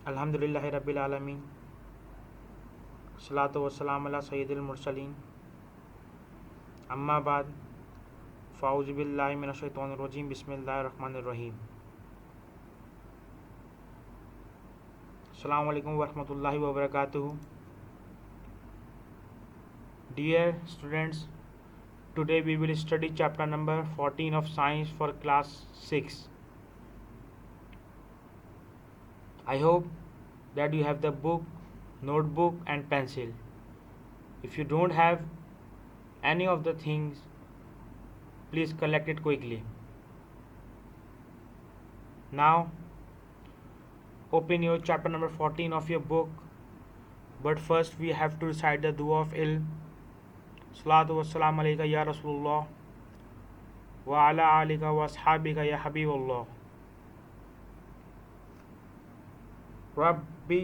अल्हम्दुलिल्लाहि रब्बिल आलमीन सलातो वस्सलाम अला सय्यिदिल मुरसलीन अम्मा बाद फ़ाऊज़ु बिल्लाहि मिनश शैतानिर रजीम बिस्मिल्लाहिर रहमानिर रहीम। अस्सलामु अलैकुम वरहमतुल्लाहि व बरकातुहू। Dear students, today we will study chapter number 14 of science for class 6. I hope that you have the book, notebook and pencil. If you don't have any of the things, please collect it quickly. Now open your chapter number 14 of your book, but first we have to recite the dua of ilm. Salatu wassalamu alayka ya Rasulullah wa ala alika wa ashabika ya Habibullah. Rabbi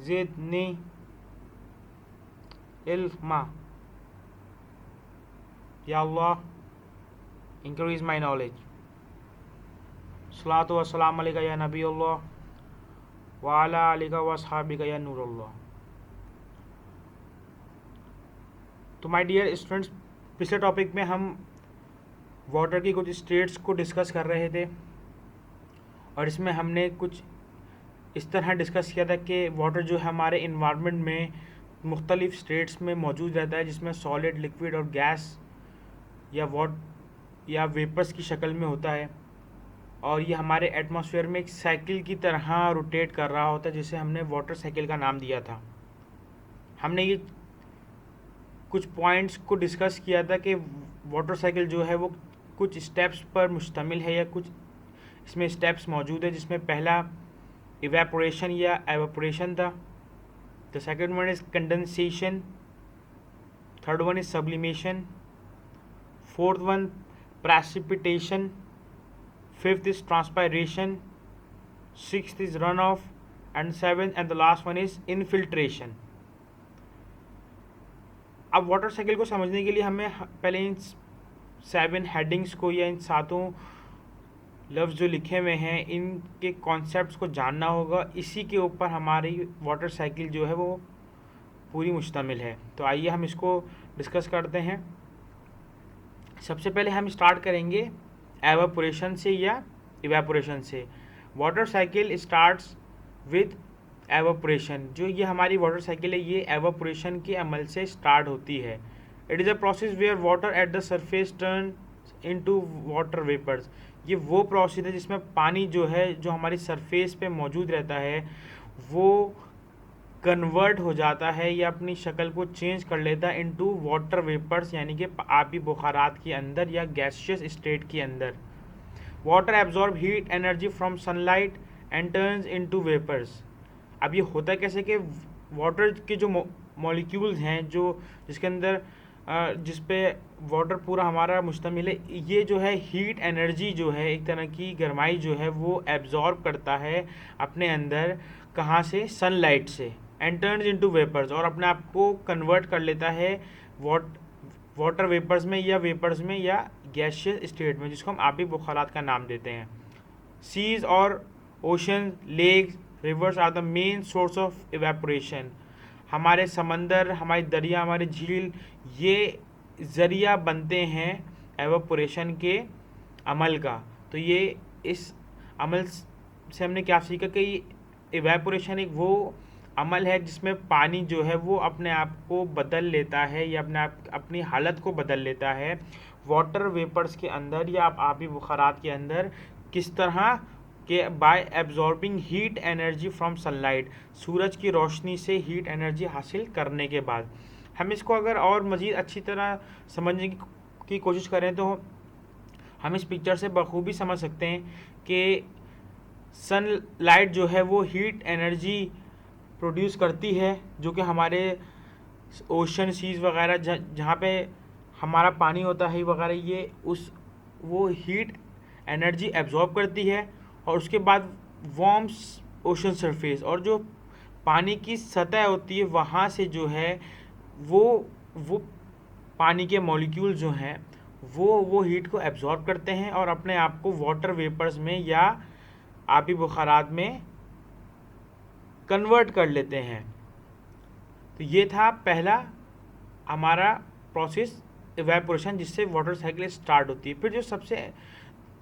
zidni ilma. Ya Allah, increase my knowledge. Salatu wassalamu alayka ya Nabiullah wa ala alika wa ashabika ya Nurullah. तो my dear students, पिछले topic में हम water की कुछ states को discuss कर रहे थे और इसमें हमने कुछ इस तरह डिस्कस किया था कि वाटर जो है हमारे इन्वायरमेंट में मुख्तलिफ स्टेट्स में मौजूद रहता है, जिसमें सॉलिड, लिक्विड और गैस या वेपर्स की शक्ल में होता है, और ये हमारे एटमॉस्फेयर में एक साइकिल की तरह रोटेट कर रहा होता है, जिसे हमने वाटर साइकिल का नाम दिया था। हमने ये कुछ पॉइंट्स को डिस्कस किया था कि वाटर साइकिल जो है वो कुछ स्टेप्स पर मुश्तमिल है या कुछ इसमें स्टेप्स मौजूद है, जिसमें पहला इवेपोरेशन या एवापोरेशन था, the second one is condensation, third one is sublimation, fourth one precipitation, fifth is transpiration, sixth is run of and seventh and the last one is infiltration. अब वाटर साइकिल को समझने के लिए हमें पहले इन 7 headings को या इन 7 लफ्ज़ जो लिखे हुए हैं इनके कॉन्सेप्ट्स को जानना होगा। इसी के ऊपर हमारी वाटर साइकिल जो है वो पूरी मुश्तमिल है। तो आइए हम इसको डिस्कस करते हैं। सबसे पहले हम स्टार्ट करेंगे एवापोरेशन से या इवेपोरेशन से। Water cycle starts with evaporation. जो ये हमारी वाटर साइकिल है ये एवापोरेशन के अमल से स्टार्ट होती है। It is a process where water at the surface turn into water vapours. ये वो प्रोसेस है जिसमें पानी जो है जो हमारी सरफेस पे मौजूद रहता है वो कन्वर्ट हो जाता है या अपनी शक्ल को चेंज कर लेता है इनटू वाटर वेपर्स, यानी कि आबी बुखारात के अंदर या गैसियस स्टेट के अंदर। Water absorb heat energy from sunlight and turns into vapours. अब ये होता कैसे कि वाटर के जो मॉलिक्यूल्स हैं जो जिसके अंदर जिस पे वाटर पूरा हमारा मुश्तमिल है, ये जो है हीट एनर्जी जो है एक तरह की गरमाई जो है वो एब्जॉर्ब करता है अपने अंदर, कहाँ से? सनलाइट से, एंड टर्न्स इनटू वेपर्स, और अपने आप को कन्वर्ट कर लेता है वाटर वेपर्स में या वेपर्स में या गैसियस स्टेट में, जिसको हम आबी बुखारात का नाम देते हैं। सीज और ocean, lakes, rivers are the main source of evaporation. हमारे समंदर, हमारी दरिया, हमारे झील ये ज़रिया बनते हैं एवेपोरेशन के अमल का। तो ये इस अमल से हमने क्या सीखा कि इवेपोरेशन एक वो अमल है जिसमें पानी जो है वो अपने आप को बदल लेता है या अपनी हालत को बदल लेता है वाटर वेपर्स के अंदर या आबी बुखारात के अंदर। किस तरह के? Bye absorbing heat energy from sunlight, सूरज की रोशनी से हीट एनर्जी हासिल करने के बाद। हम इसको अगर और मज़ीद अच्छी तरह समझने की कोशिश करें तो हम इस पिक्चर से बखूबी समझ सकते हैं कि सनलाइट जो है वो हीट एनर्जी प्रोड्यूस करती है, जो कि हमारे ओशन, सीज वगैरह जहाँ पे हमारा पानी होता है वगैरह, ये वो हीट एनर्जी एब्जॉर्ब करती है और उसके बाद वार्म्स ओशन सरफेस, और जो पानी की सतह होती है वहाँ से जो है वो पानी के मॉलिक्यूल जो हैं वो हीट को एब्जॉर्ब करते हैं और अपने आप को वाटर वेपर्स में या आबी बुखारात में कन्वर्ट कर लेते हैं। तो ये था पहला हमारा प्रोसेस इवेपोरेशन, जिससे वाटर साइकिल स्टार्ट होती है। फिर जो सबसे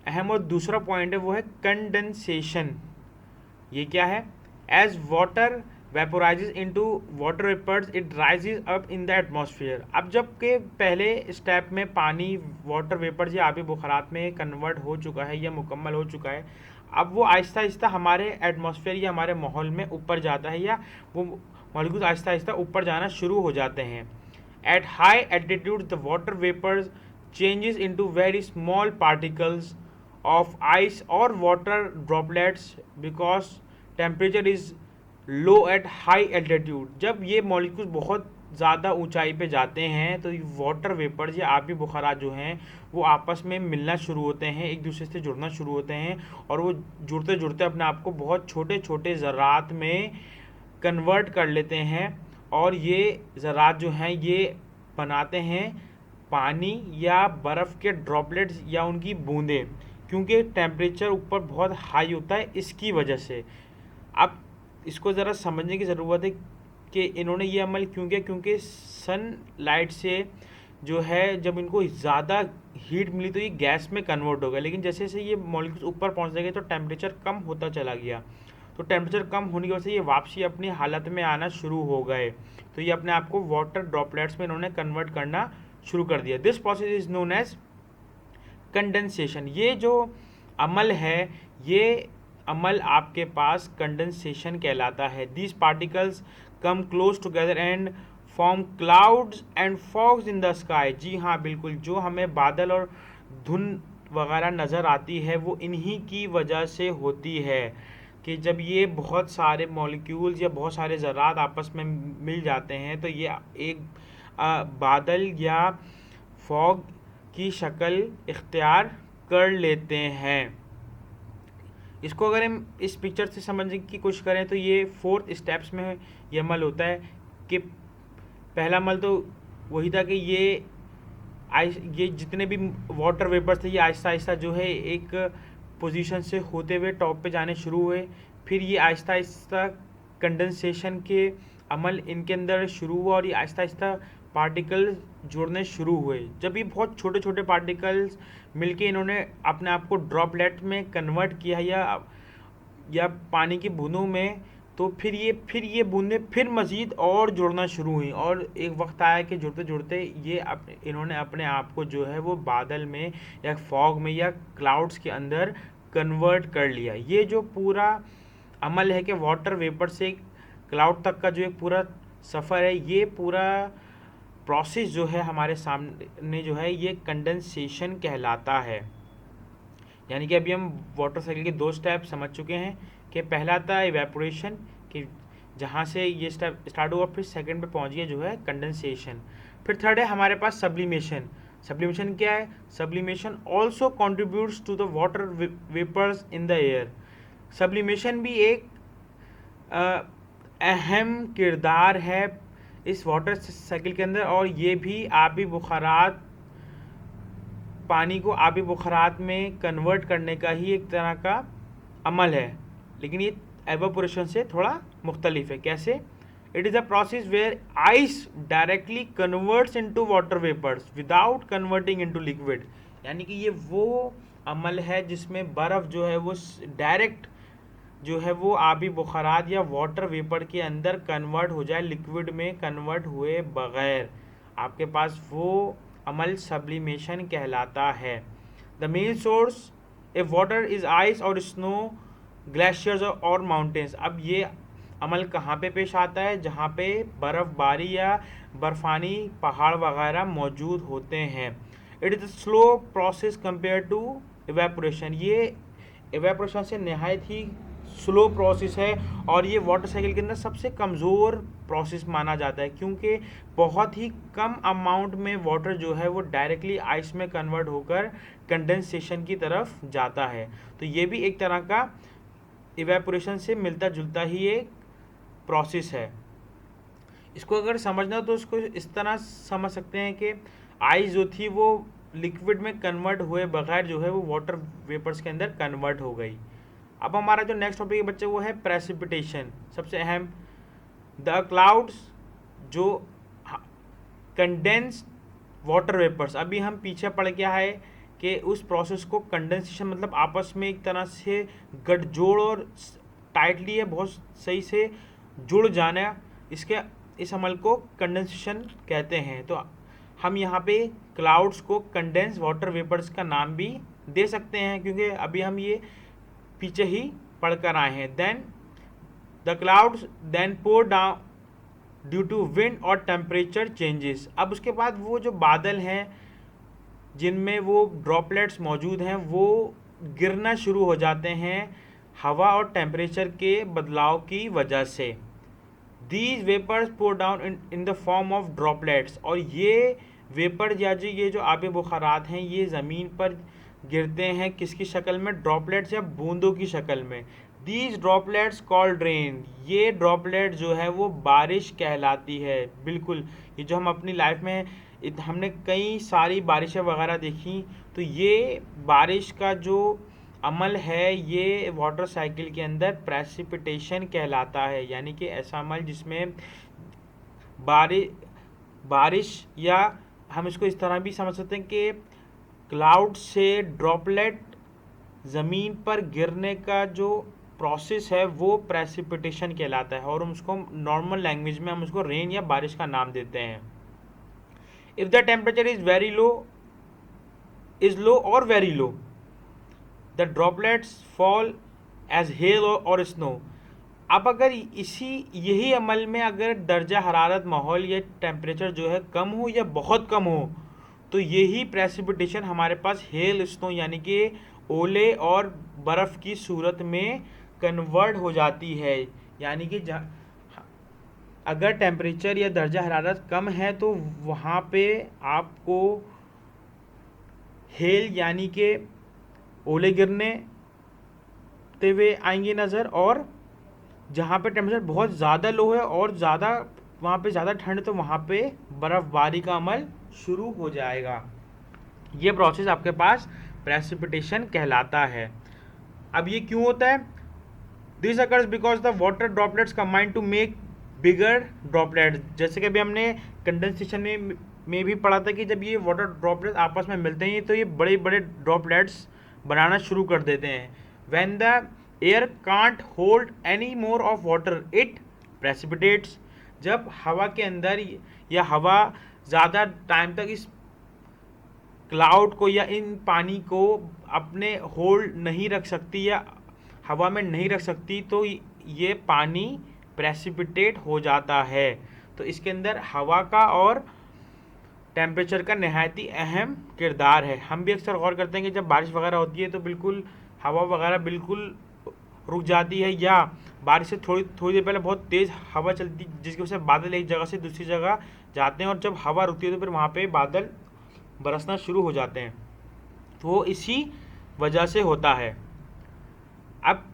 अहम और दूसरा पॉइंट है वो है कंडेंसेशन। ये क्या है? As water वेपोराइजेज into water vapours it rises up in the atmosphere. अब जब के पहले स्टेप में पानी वाटर वेपर्स या आबी बुखारात में कन्वर्ट हो चुका है या मुकम्मल हो चुका है, अब वो आहिस्ता आहिस्ता हमारे एटमॉस्फेयर या हमारे माहौल में ऊपर जाता है, या वो मॉलिक्यूल्स आहिस्ता आहिस्ता ऊपर जाना शुरू हो जाते हैं। At high altitude the water vapours changes into very small particles of ice or water droplets because temperature is low at high altitude। जब ये मॉलिक्यूल्स बहुत ज़्यादा ऊंचाई पे जाते हैं तो वाटर वेपर्स या आबी बुखारात जो हैं वो आपस में मिलना शुरू होते हैं, एक दूसरे से जुड़ना शुरू होते हैं, और वो जुड़ते जुड़ते अपने आप को बहुत छोटे छोटे ज़रात में कन्वर्ट कर लेते हैं, और ये ज़रात जो हैं ये बनाते हैं पानी या बर्फ़ के ड्रॉपलेट्स या उनकी बूंदें, क्योंकि टेम्परेचर ऊपर बहुत हाई होता है इसकी वजह से। अब इसको ज़रा समझने की ज़रूरत है कि इन्होंने ये अमल क्यों किया, क्योंकि सन लाइट से जो है जब इनको ज़्यादा हीट मिली तो ये गैस में कन्वर्ट हो गया, लेकिन जैसे जैसे ये मॉलिक्यूल्स ऊपर पहुंचते गए तो टेम्परेचर कम होता चला गया। तो टेम्परेचर कम होने की वजह से ये वापसी अपनी हालत में आना शुरू हो गए, तो ये अपने आप को वाटर ड्रॉपलेट्स में इन्होंने कन्वर्ट करना शुरू कर दिया। This process is known as condensation. ये जो अमल है, ये अमल आपके पास कंडेंसेशन कहलाता है। These particles come close together and form clouds and fogs in the sky. जी हाँ, बिल्कुल, जो हमें बादल और धुंध वगैरह नज़र आती है वो इन्हीं की वजह से होती है, कि जब ये बहुत सारे मॉलिक्यूल्स या बहुत सारे ज़रात आपस में मिल जाते हैं तो ये एक बादल या फॉग की शक्ल इख्तियार कर लेते हैं। इसको अगर हम इस पिक्चर से समझने की कोशिश करें तो ये 4 स्टेप्स में ये अमल होता है। कि पहला अमल तो वही था कि ये जितने भी वाटर वेपर्स थे ये आहिस्ता आहिस्ता जो है एक पोजीशन से होते हुए टॉप पे जाने शुरू हुए। फिर ये आहिस्ता आहिस्ता कंडेंसेशन के अमल इनके अंदर शुरू हुआ और ये आहिस्ता आहिस्ता पार्टिकल्स जुड़ने शुरू हुए। जब ये बहुत छोटे छोटे पार्टिकल्स मिलके इन्होंने अपने आप को ड्रॉपलेट में कन्वर्ट किया या पानी की बूंदों में, तो फिर ये बूंदें फिर मज़ीद और जुड़ना शुरू हुई, और एक वक्त आया कि जुड़ते जुड़ते इन्होंने अपने आप को जो है वो बादल में या फॉग में या क्लाउड्स के अंदर कन्वर्ट कर लिया। ये जो पूरा अमल है कि वाटर वेपर से क्लाउड तक का जो एक पूरा सफ़र है, ये पूरा प्रोसेस जो है हमारे सामने जो है ये कंडेंसेशन कहलाता है। यानी कि अभी हम वाटर साइकिल के 2 स्टेप समझ चुके हैं कि पहला था इवेपोरेशन, कि जहाँ से ये स्टेप स्टार्ट हुआ, फिर सेकंड पे पहुँच गया जो है कंडेंसेशन। फिर थर्ड है हमारे पास सब्लिमेशन। सब्लिमेशन क्या है? Sublimation also contributes to the water vapours in the air. Sublimation भी एक अहम किरदार है इस वाटर साइकिल के अंदर, और ये भी आबी बुखारात, पानी को आबी बुखारात में कन्वर्ट करने का ही एक तरह का अमल है, लेकिन ये एवापोरेशन से थोड़ा मुख्तलिफ है। कैसे? It is a process where ice directly converts into water vapours without converting into liquid. यानी कि ये वो अमल है जिसमें बर्फ़ जो है वो डायरेक्ट जो है वो आबी बुखारात या वाटर वेपर के अंदर कन्वर्ट हो जाए, लिक्विड में कन्वर्ट हुए बग़ैर। आपके पास वो अमल सब्लिमेशन कहलाता है। The main source A water is ice और स्नो, ग्लेशियर्स और माउंटेन्स। अब ये अमल कहाँ पे पेश आता है? जहाँ पे बर्फ़बारी या बर्फ़ानी पहाड़ वगैरह मौजूद होते हैं। It is a slow process compare to evaporation. ये इवेपोरेशन से नहायत ही स्लो प्रोसेस है, और ये वाटर साइकिल के अंदर सबसे कमज़ोर प्रोसेस माना जाता है, क्योंकि बहुत ही कम अमाउंट में वाटर जो है वो डायरेक्टली आइस में कन्वर्ट होकर कंडेंसेशन की तरफ जाता है। तो ये भी एक तरह का इवेपोरेशन से मिलता जुलता ही एक प्रोसेस है। इसको अगर समझना हो तो इसको इस तरह समझ सकते हैं कि आइस जो थी वो लिक्विड में कन्वर्ट हुए बगैर जो है वो वाटर वेपर्स के अंदर कन्वर्ट हो गई। अब हमारा जो नेक्स्ट टॉपिक है बच्चे वो है प्रेसिपिटेशन, सबसे अहम। द क्लाउड्स जो कंडेंस्ड वाटर वेपर्स, अभी हम पीछे पड़ गया है कि उस प्रोसेस को कंडेंसेशन मतलब आपस में एक तरह से गठजोड़ और टाइटली है बहुत सही से जुड़ जाना, इस अमल को कंडेंसेशन कहते हैं। तो हम यहाँ पे क्लाउड्स को कंडेंस वाटर वेपर्स का नाम भी दे सकते हैं क्योंकि अभी हम ये पीछे ही पढ़ कर आए हैं। Then the clouds then pour down due to wind और टेम्परेचर चेंजेस। अब उसके बाद वो जो बादल हैं जिनमें वो ड्रॉपलेट्स मौजूद हैं वो गिरना शुरू हो जाते हैं हवा और टेम्परेचर के बदलाव की वजह से। These vapours pour down in the form of droplets, और ये वेपर या ये जो आबे बुखारात हैं ये ज़मीन पर गिरते हैं किसकी शक्ल में, ड्रॉपलेट्स या बूंदों की शक्ल में। दीज ड्रॉपलेट्स कॉल्ड रेन, ये ड्रॉपलेट जो है वो बारिश कहलाती है। बिल्कुल, ये जो हम अपनी लाइफ में हमने कई सारी बारिशें वगैरह देखी, तो ये बारिश का जो अमल है ये वाटर साइकिल के अंदर प्रेसिपिटेशन कहलाता है, यानी कि ऐसा अमल जिसमें बारिश या हम इसको इस तरह भी समझ सकते हैं कि क्लाउड से ड्रॉपलेट ज़मीन पर गिरने का जो प्रोसेस है वो प्रेसिपिटेशन कहलाता है, और हम उसको नॉर्मल लैंग्वेज में हम उसको रेन या बारिश का नाम देते हैं। If the temperature is low और very low, the droplets fall as hell और स्नो। अब अगर यही अमल में अगर दर्जा हरारत माहौल या टेम्परेचर जो है कम हो या बहुत कम हो, तो यही प्रेसिपिटेशन हमारे पास हेल स्नो यानी कि ओले और बर्फ़ की सूरत में कन्वर्ट हो जाती है। यानी कि अगर टेम्परेचर या दर्जा हरारत कम है तो वहाँ पे आपको हेल यानी कि ओले गिरने हुए आएंगे नज़र, और जहाँ पे टेम्परेचर बहुत ज़्यादा लो है और ज़्यादा वहाँ पे ज़्यादा ठंड, तो वहाँ पे बर्फ़बारी का अमल शुरू हो जाएगा। ये प्रोसेस आपके पास प्रेसिपिटेशन कहलाता है। अब ये क्यों होता है? This occurs because the water droplets combine to make bigger droplets. जैसे कि अभी हमने कंडेंसेशन में भी पढ़ा था कि जब ये वाटर ड्रॉपलेट्स आपस में मिलते हैं तो ये बड़े बड़े ड्रॉपलेट्स बनाना शुरू कर देते हैं। When the air can't hold any more of water it precipitates. जब हवा के अंदर या हवा ज़्यादा टाइम तक इस क्लाउड को या इन पानी को अपने होल्ड नहीं रख सकती या हवा में नहीं रख सकती, तो ये पानी प्रेसिपिटेट हो जाता है। तो इसके अंदर हवा का और टेम्परेचर का नहायत ही अहम किरदार है। हम भी अक्सर गौर करते हैं कि जब बारिश वगैरह होती है तो बिल्कुल हवा वगैरह बिल्कुल रुक जाती है, या बारिश से थोड़ी देर पहले बहुत तेज़ हवा चलती जिसकी वजह से बादल एक जगह से दूसरी जगह जाते हैं, और जब हवा रुकती है तो फिर वहाँ पे बादल बरसना शुरू हो जाते हैं। तो वो इसी वजह से होता है। अब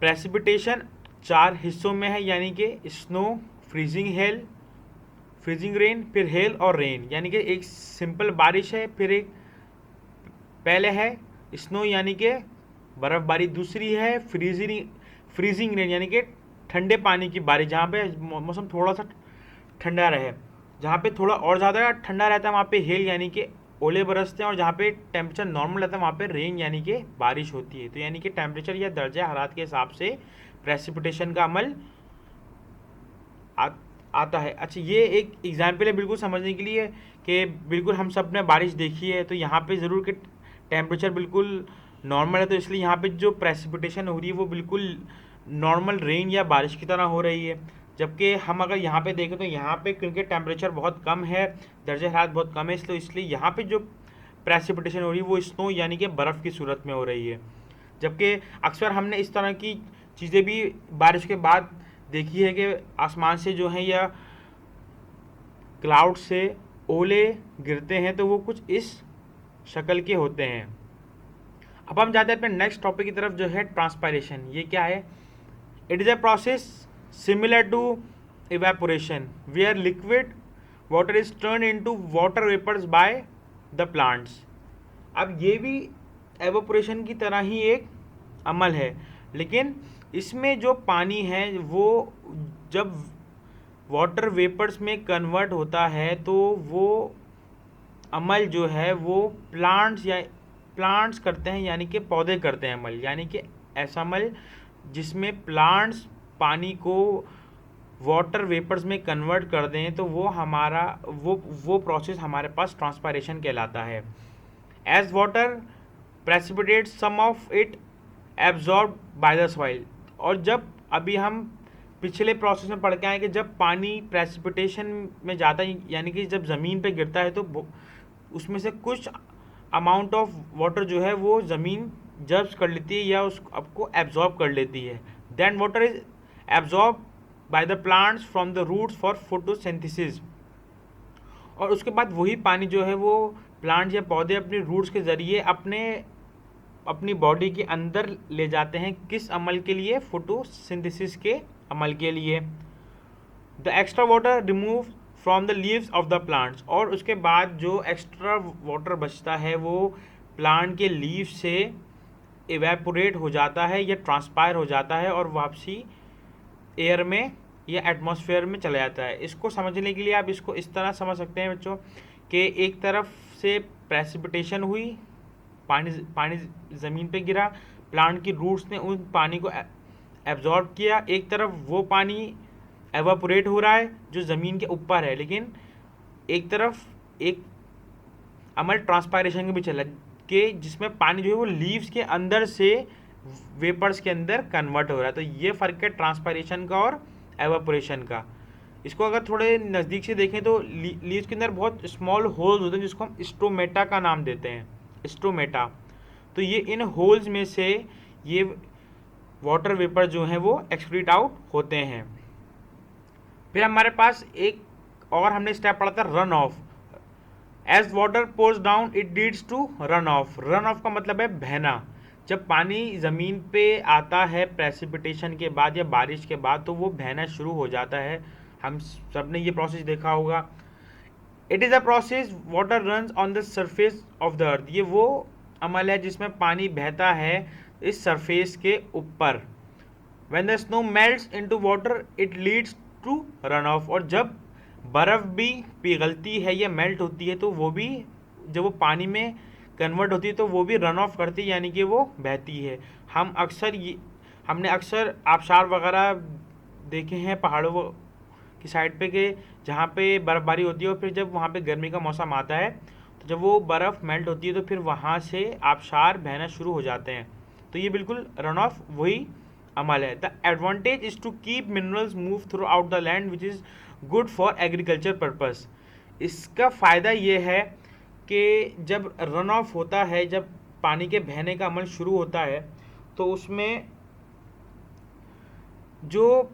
प्रेसिपिटेशन 4 हिस्सों में है, यानी कि snow, freezing hello, freezing rain, फिर हेल और रेन। यानी कि एक सिंपल बारिश है, फिर एक पहले है स्नो यानी कि बर्फ़बारी, दूसरी है फ्रीजिंग रेन यानी कि ठंडे पानी की बारिश, जहाँ पे मौसम थोड़ा सा ठंडा रहे। जहाँ पे थोड़ा और ज़्यादा ठंडा रहता है वहाँ पे हेल यानी कि ओले बरसते हैं, और जहाँ पे टेम्परेचर नॉर्मल रहता है वहाँ पे रेन यानी कि बारिश होती है। तो यानी कि टेम्परेचर या दर्जा हरारत के हिसाब से प्रेसिपिटेशन का अमल आता है। अच्छा, ये एक एग्जाम्पल है बिल्कुल समझने के लिए कि बिल्कुल हम सब ने बारिश देखी है, तो यहाँ पे ज़रूर कि टेम्परेचर बिल्कुल नॉर्मल है, तो इसलिए यहाँ पे जो प्रेसिपिटेशन हो रही है वो बिल्कुल नॉर्मल रेन या बारिश की तरह हो रही है। जबकि हम अगर यहाँ पे देखें तो यहाँ पे क्योंकि टेम्परेचर बहुत कम है, दर्जा हरारत बहुत कम है, इसलिए यहाँ पे जो प्रेसिपिटेशन हो रही है वो स्नो यानी कि बर्फ़ की सूरत में हो रही है। जबकि अक्सर हमने इस तरह की चीज़ें भी बारिश के बाद देखी है कि आसमान से जो है या क्लाउड से ओले गिरते हैं, तो वो कुछ इस शक्ल के होते हैं। अब हम जाते हैं अपने नेक्स्ट टॉपिक की तरफ जो है ट्रांसपायरेशन। ये क्या है? It is a process similar to evaporation where liquid water is turn into water vapours by the plants. अब ये भी एवोपोरेशन की तरह ही एक अमल है। लेकिन इसमें जो पानी है वो जब वाटर वेपर्स में कन्वर्ट होता है तो वो अमल जो है वो प्लांट्स करते हैं, यानी कि पौधे करते हैं अमल, यानी कि ऐसा अमल जिसमें प्लांट्स पानी को वाटर वेपर्स में कन्वर्ट कर दें, तो वो हमारा वो प्रोसेस हमारे पास ट्रांसपायरेशन कहलाता है। As water precipitate some of it absorb by the soil. और जब अभी हम पिछले प्रोसेस में पढ़ के आए कि जब पानी प्रेसिपिटेशन में जाता है, यानी कि जब ज़मीन पे गिरता है, तो उसमें से कुछ अमाउंट ऑफ वाटर जो है वो ज़मीन जब्स कर लेती है या उसको एब्जॉर्ब कर लेती है। Then water is absorb by the plants from the roots for photosynthesis. और उसके बाद वही पानी जो है वो प्लांट्स या पौधे अपने रूट्स के ज़रिए अपनी बॉडी के अंदर ले जाते हैं। किस अमल के लिए? फोटोसिंथेसिस के अमल के लिए। The extra water remove from the leaves of the plants. और उसके बाद जो एक्स्ट्रा वाटर बचता है वो प्लांट के लीव से इवेपोरेट हो जाता है या ट्रांसपायर हो जाता है और वापसी एयर में या एटमॉस्फेयर में चला जाता है। इसको समझने के लिए आप इसको इस तरह समझ सकते हैं बच्चों कि एक तरफ से प्रेसिपिटेशन हुई, पानी ज़मीन पे गिरा, प्लांट की रूट्स ने उन पानी को एब्जॉर्ब किया, एक तरफ वो पानी एवापोरेट हो रहा है जो ज़मीन के ऊपर है, लेकिन एक तरफ एक अमल ट्रांसपायरेशन का भी चला कि जिसमें पानी जो है वो लीव्स के अंदर से वेपर्स के अंदर कन्वर्ट हो रहा है। तो ये फ़र्क है ट्रांसपायरेशन का और एवापोरेशन का। इसको अगर थोड़े नज़दीक से देखें तो लीव्स के अंदर बहुत स्मॉल होल्स होते हैं जिसको हम स्ट्रोमेटा का नाम देते हैं, स्ट्रोमेटा। तो ये इन होल्स में से ये वाटर वेपर जो हैं वो एक्सक्रीट आउट होते हैं। फिर हमारे पास एक और हमने स्टेप पढ़ा था run off. As water pours down it leads to run off. Run off का मतलब है बहना। जब पानी ज़मीन पे आता है प्रेसिपिटेशन के बाद या बारिश के बाद तो वो बहना शुरू हो जाता है। हम सब ने ये प्रोसेस देखा होगा। It is a process water runs on the surface of the earth. ये वो अमल है जिसमें पानी बहता है इस सरफेस के ऊपर। When the snow melts into water it leads to run off. और जब बर्फ़ भी पिघलती है या मेल्ट होती है तो वो भी जब वो पानी में कन्वर्ट होती है तो वो भी रन ऑफ करती है, यानी कि वो बहती है। हमने अक्सर आबशार वगैरह देखे हैं पहाड़ों की साइड पे कि जहाँ पे बर्फ़बारी होती है और फिर जब वहाँ पे गर्मी का मौसम आता है तो जब वो बर्फ़ मेल्ट होती है तो फिर वहाँ से आबशार बहना शुरू हो जाते हैं। तो ये बिल्कुल रन ऑफ वही अमल है। The advantage is to keep minerals move throughout the land which is good for agriculture purpose. इसका फ़ायदा ये है कि जब रन ऑफ होता है, जब पानी के बहने का अमल शुरू होता है तो उसमें जो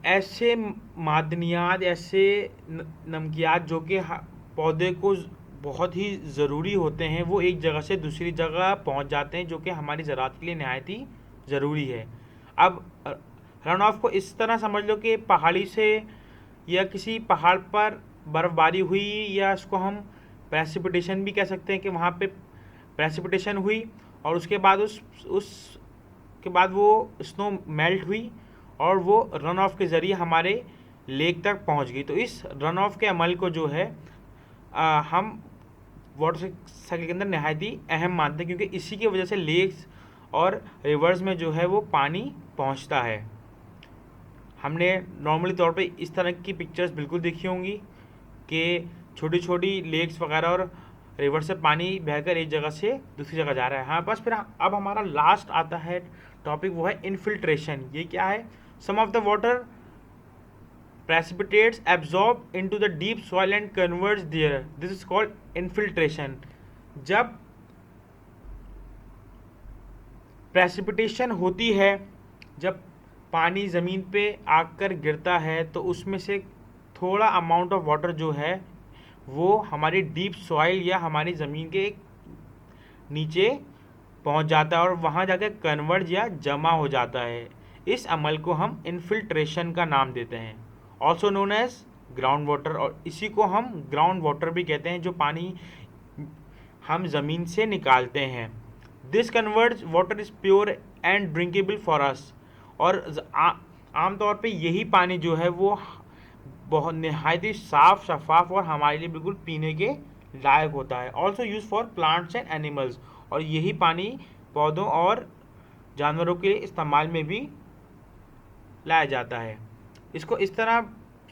ऐसे मादनियात, ऐसे नमकियात जो कि पौधे को बहुत ही ज़रूरी होते हैं वो एक जगह से दूसरी जगह पहुंच जाते हैं, जो कि हमारी ज़राअत के लिए नहायत ही ज़रूरी है। अब रन ऑफ को इस तरह समझ लो कि पहाड़ी से या किसी पहाड़ पर बर्फ़बारी हुई, या इसको हम प्रेसिपिटेशन भी कह सकते हैं कि वहाँ पे प्रेसिपिटेशन हुई और उसके बाद उसके बाद वो स्नो मेल्ट हुई और वो रन ऑफ के ज़रिए हमारे लेक तक पहुँच गई। तो इस रन ऑफ के अमल को जो है हम वाटर साइकिल के अंदर नहायत ही अहम मानते हैं, क्योंकि इसी की वजह से लेक्स और रिवर्स में जो है वो पानी पहुंचता है। हमने नॉर्मली तौर पे इस तरह की पिक्चर्स बिल्कुल देखी होंगी कि छोटी छोटी लेक्स वगैरह और रिवर से पानी बहकर एक जगह से दूसरी जगह जा रहा है। हाँ, बस फिर अब हमारा लास्ट आता है टॉपिक, वो है इनफिल्ट्रेशन। ये क्या है? सम of the water precipitates absorb into the deep soil and converts there. This is called infiltration. जब प्रेसिपिटेशन होती है, जब पानी ज़मीन पे आकर गिरता है तो उसमें से थोड़ा अमाउंट ऑफ वाटर जो है वो हमारी डीप सॉइल या हमारी ज़मीन के नीचे पहुंच जाता है और वहाँ जाकर कन्वर्ट या जमा हो जाता है। इस अमल को हम इनफिल्ट्रेशन का नाम देते हैं, also known as ground water. और इसी को हम ग्राउंड वाटर भी कहते हैं, जो पानी हम ज़मीन से निकालते हैं। This converts water is pure and drinkable for us. और आमतौर पे यही पानी जो है वो बहुत नहायत ही साफ शफाफ और हमारे लिए बिल्कुल पीने के लायक होता है। Also use for plants and animals, और यही पानी पौधों और जानवरों के इस्तेमाल में भी लाया जाता है। इसको इस तरह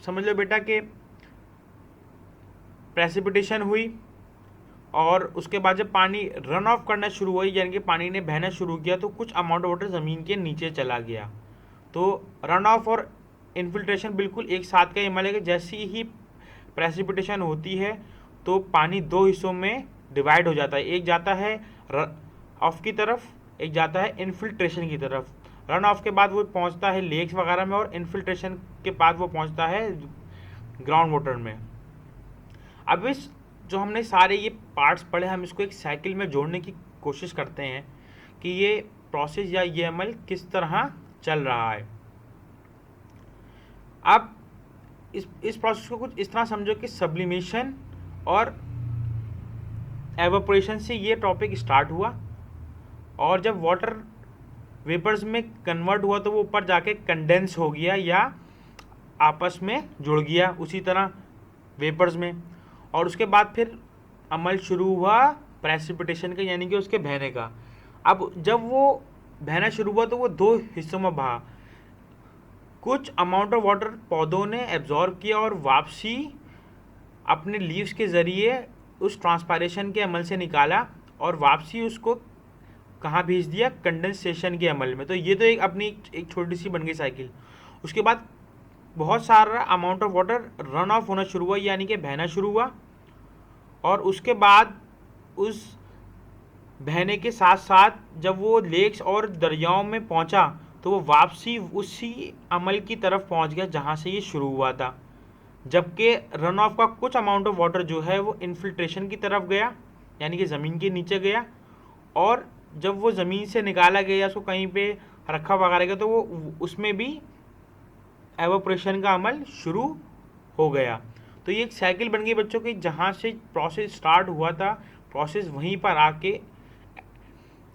समझ लो बेटा कि प्रेसिपिटेशन हुई और उसके बाद जब पानी रन ऑफ करना शुरू हुई, यानी कि पानी ने बहना शुरू किया, तो कुछ अमाउंट ऑफ वाटर ज़मीन के नीचे चला गया। तो रन ऑफ और इन्फिल्ट्रेशन बिल्कुल एक साथ का अमल है कि जैसी ही प्रेसिपिटेशन होती है तो पानी दो हिस्सों में डिवाइड हो जाता है। एक जाता है रन ऑफ की तरफ, एक जाता है इन्फिल्ट्रेशन की तरफ। रन ऑफ के बाद वो पहुंचता है लेक्स वगैरह में, और इन्फिल्ट्रेशन के बाद वो पहुंचता है ग्राउंड वाटर में। अब इस जो हमने सारे ये पार्ट्स पढ़े, हम इसको एक साइकिल में जोड़ने की कोशिश करते हैं कि ये प्रोसेस या ये अमल किस तरह चल रहा है। अब इस प्रोसेस को कुछ इस तरह समझो कि सब्लिमेशन और एवापोरेशन से ये टॉपिक स्टार्ट हुआ, और जब वाटर वेपर्स में कन्वर्ट हुआ तो वो ऊपर जाके कंडेंस हो गया या आपस में जुड़ गया उसी तरह वेपर्स में। और उसके बाद फिर अमल शुरू हुआ प्रेसिपिटेशन का, यानी कि उसके बहने का। अब जब वो बहना शुरू हुआ तो वो दो हिस्सों में बहा। कुछ अमाउंट ऑफ वाटर पौधों ने एब्जॉर्ब किया और वापसी अपने लीव्स के ज़रिए उस ट्रांसपायरेशन के अमल से निकाला, और वापसी उसको कहाँ भेज दिया, कंडेंसेशन के अमल में। तो ये तो एक अपनी एक छोटी सी बन गई साइकिल। उसके बाद बहुत सारा amount of water run of होना शुरू हुआ, यानी कि बहना शुरू हुआ, और उसके बाद उस बहने के साथ साथ जब वो लेक्स और दरियाओं में पहुंचा तो वो वापसी उसी अमल की तरफ पहुंच गया जहां से ये शुरू हुआ था। जबकि रन ऑफ का कुछ अमाउंट ऑफ वाटर जो है वो इन्फिल्ट्रेशन की तरफ गया, यानी कि ज़मीन के नीचे गया, और जब वो ज़मीन से निकाला गया, उसको कहीं पे रखा वगैरह गया, तो वो उसमें भी एवापोरेशन का अमल शुरू हो गया। तो ये एक साइकिल बन गई बच्चों की, जहाँ से प्रोसेस स्टार्ट हुआ था, प्रोसेस वहीं पर आके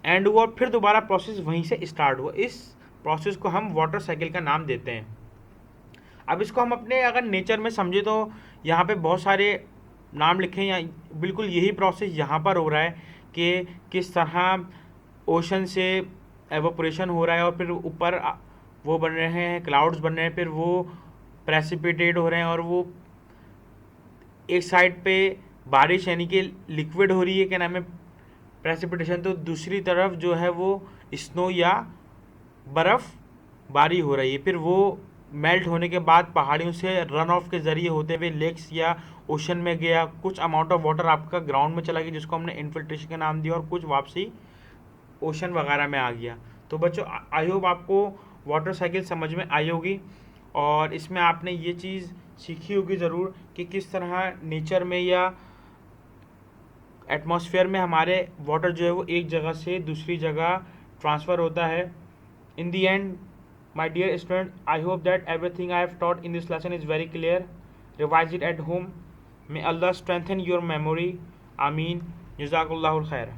एंड हुआ, और फिर दोबारा प्रोसेस वहीं से स्टार्ट हुआ। इस प्रोसेस को हम वाटर साइकिल का नाम देते हैं। अब इसको हम अपने अगर नेचर में समझे तो यहाँ पे बहुत सारे नाम लिखे हैं। बिल्कुल यही प्रोसेस यहाँ पर हो रहा है कि किस तरह ओशन से एवापोरेशन हो रहा है, और फिर ऊपर वो बन रहे हैं, क्लाउड्स बन रहे हैं, फिर वो प्रेसिपिटेट हो रहे हैं, और वो एक साइड पे बारिश यानी कि लिक्विड हो रही है, क्या नाम है, प्रेसिपिटेशन, तो दूसरी तरफ जो है वो स्नो या बर्फ़बारी हो रही है। फिर वो मेल्ट होने के बाद पहाड़ियों से रन ऑफ के ज़रिए होते हुए लेक्स या ओशन में गया। कुछ अमाउंट ऑफ वाटर आपका ग्राउंड में चला गया, जिसको हमने इन्फिल्ट्रेशन का नाम दिया, और कुछ वापसी ओशन वगैरह में आ गया। तो बच्चों, आई होप आपको वाटर साइकिल समझ में आई होगी, और इसमें आपने ये चीज़ सीखी होगी ज़रूर कि किस तरह नेचर में या एटमॉस्फेयर में हमारे वाटर जो है वो एक जगह से दूसरी जगह ट्रांसफ़र होता है। In the end, my dear student, I hope that everything I have taught in this lesson is very clear. Revise it at home. May Allah strengthen your memory. Ameen. Jazakullahul khair.